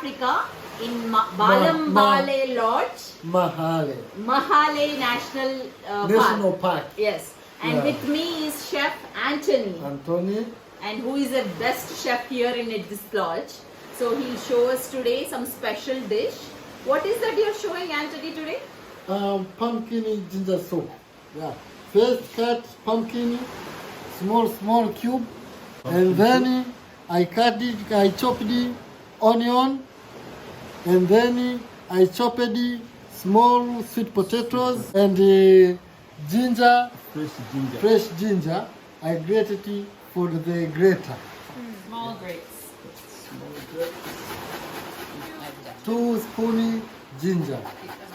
Africa in Balambale Lodge, Mahale National Park. Yes. And Yeah. with me is Chef Anthony. Anthony, And who is the best chef here in this lodge. So he'll show us today some special dish. What is that you're showing, Anthony, today? pumpkin ginger soup. Yeah. First cut pumpkin, small cube, and then I chopped the onion, and then I chopped the small sweet potatoes and ginger, fresh ginger. I grated it for the grater. Small grapes. 2 spoon ginger.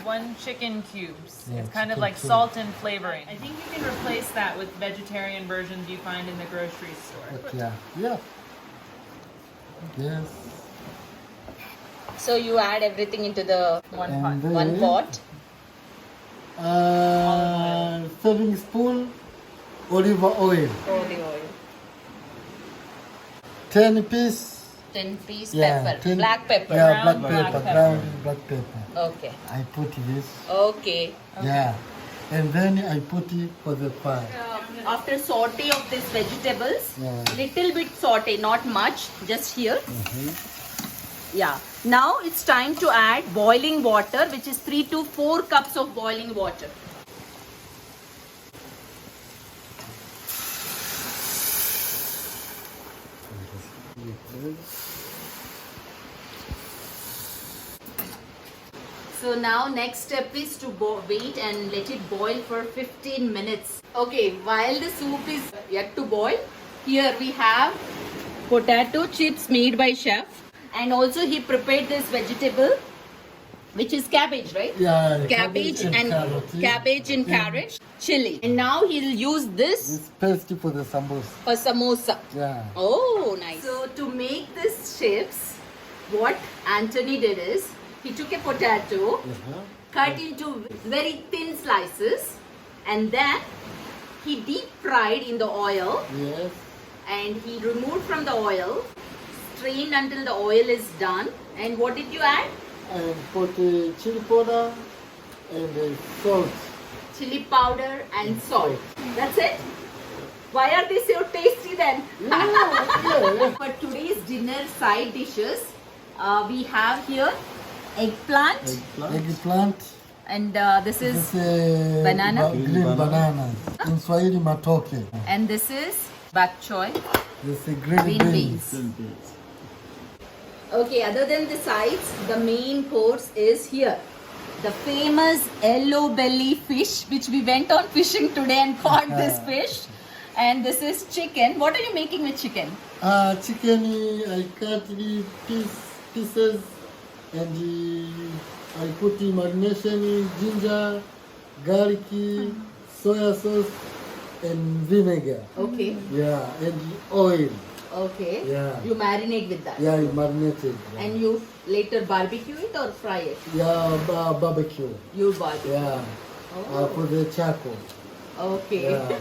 1 chicken cubes. Yeah, It's kind of chicken like cube. salt and flavoring. I think you can replace that with vegetarian versions you find in the grocery store. But yeah. Yes. So you add everything into the One pot. And then one pot. 7 spoon olive oil. Olive oil. 10 piece. 10 piece Yeah, pepper. 10 Black pepper. Yeah, Ground black black pepper, pepper. ground black pepper. Okay. I put this. Okay. Yeah. And then I put it for the fire. After saute of these vegetables, Yeah. little bit saute, not much, just here. Yeah. Now it's time to add boiling water, which is 3 to 4 cups of boiling water. So now next step is to wait and let it boil for 15 minutes. Okay, while the soup is yet to boil, here we have potato chips made by chef, and also he prepared this vegetable, which is cabbage, right? Yeah. Cabbage and carrot. cabbage and carrot, chili. And now he'll use this This paste for the samosa. for samosa. Yeah. Oh, nice. So to make these chips, what Anthony did is, he took a potato, cut into very thin slices, and then he deep fried in the oil, Yes. and he removed from the oil, strained until the oil is done. And what did you add? And put chili powder and salt. Chili powder and salt. That's it? Why are they so tasty then? Yeah. For today's dinner side dishes, we have here eggplant, Eggplant. and this is This banana? green bananas. In Swahili matoke. and this is bak choy, This is green green beans. beans. Okay, other than the sides, the main course is here. The famous yellow belly fish, which we went on fishing today and caught this fish. And this is chicken. What are you making with chicken? Chicken, I cut the pieces and I put in marination, ginger, garlic, soya sauce and vinegar. Okay. Yeah, and oil. Okay. Yeah. You marinate with that. Yeah, marinated. And you later barbecue it or fry it? Yeah, barbecue. You barbecue. Yeah, Oh. for the charcoal. Okay. Yeah.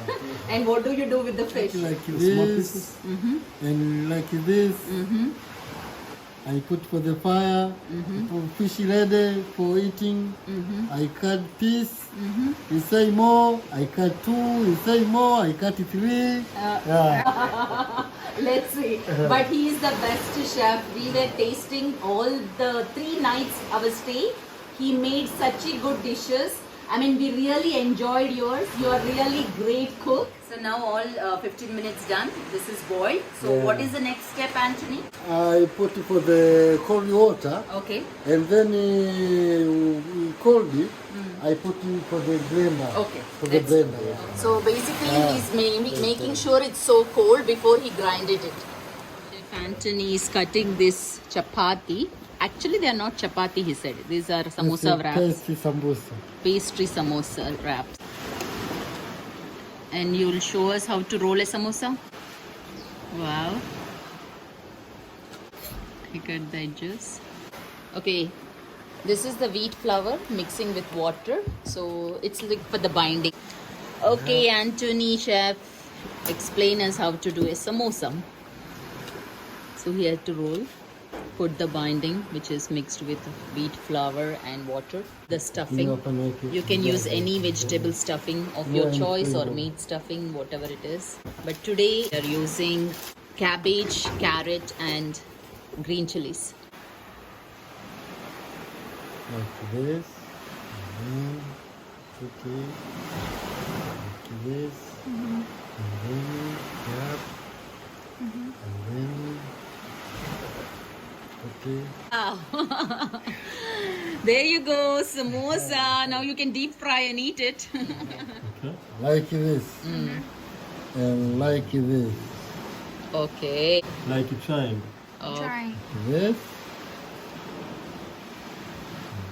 And what do you do with the fish? Like this and like this. I put for the fire, for fish ready for eating. I cut piece. You say more, I cut 2. You say more, I cut 3. Yeah. Let's see. But he is the best chef. We were tasting all the 3 nights our stay. He made such a good dishes. I mean, we really enjoyed yours. You are really great cook. So now all 15 minutes done. This is boiled. So Yeah. what is the next step, Anthony? I put it for the cold water Okay. and then cold it. I put it for the blender. Okay. For the Let's- blender. Yeah. So basically, he's making sure it's so cold before he grinded it. Chef Anthony is cutting this chapati. Actually, they are not chapati, he said. These are samosa wraps. Tasty samosa. Pastry samosa wraps. And you will show us how to roll a samosa? Wow. He cut the edges. Okay. This is the wheat flour mixing with water. So it's like for the binding. Okay, Anthony, chef, explain us how to do a samosa. So he had to roll. put the binding, which is mixed with wheat flour and water. The stuffing. You can use any vegetable stuffing of your choice or meat stuffing, whatever it is. But today we are using cabbage, carrot and green chilies. Like this. And then put it like this. And then tap. And then put it. Wow. There you go, samosa. Now you can deep fry and eat it. Okay. Like this. And like this. Okay. Like a triangle. Oh, Try. This.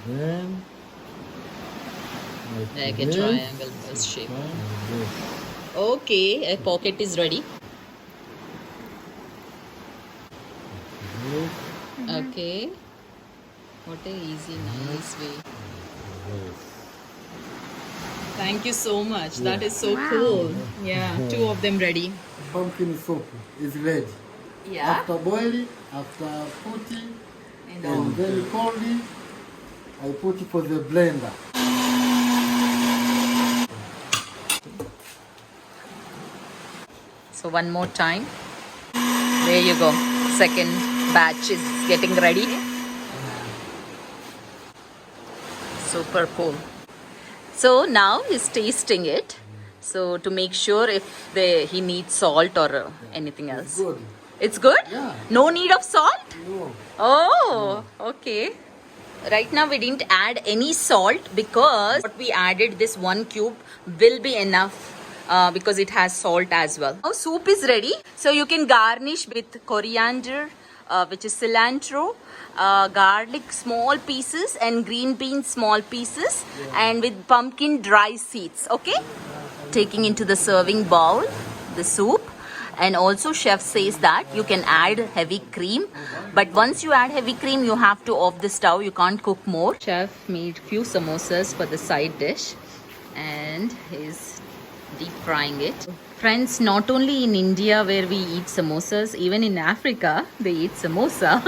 And then like a this. triangle shape. And this. Okay, a pocket is ready. This. Okay. What a easy, nice way. This. Thank you so much. That is so cool. Yeah, two of them ready. Pumpkin soup is ready. Yeah. After boiling, after putting, and then cold it, I put it for the blender. So one more time. There you go. Second batch is getting ready. Super cool. So now he's tasting it. So to make sure if he needs salt or anything else. Good. It's good? Yeah. No need of salt? No. Oh, okay. Right now we didn't add any salt because what we added, this 1 cube will be enough because it has salt as well. Now soup is ready. So you can garnish with coriander, which is cilantro, garlic small pieces and green beans small pieces, and with pumpkin dry seeds. Okay? Taking into the serving bowl the soup. And also chef says that you can add heavy cream, but once you add heavy cream you have to off the stove, you can't cook more. Chef made few samosas for the side dish and he's deep frying it. Friends, not only in India where we eat samosas, even in Africa they eat samosa.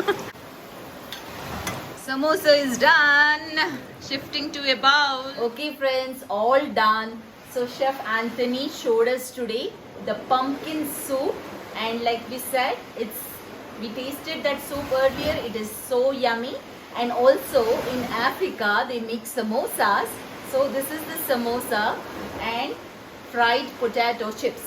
Samosa is done. Shifting to a bowl. Okay friends, all done. So Chef Anthony showed us today the pumpkin soup, and like we said, we tasted that soup earlier. It is so yummy. And also in Africa they make samosas. So this is the samosa and fried potato chips.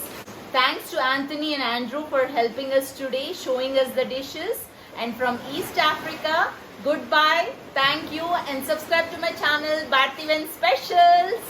Thanks to Anthony and Andrew for helping us today, showing us the dishes. And from East Africa, goodbye, thank you, and subscribe to my channel Bhartivan Specials.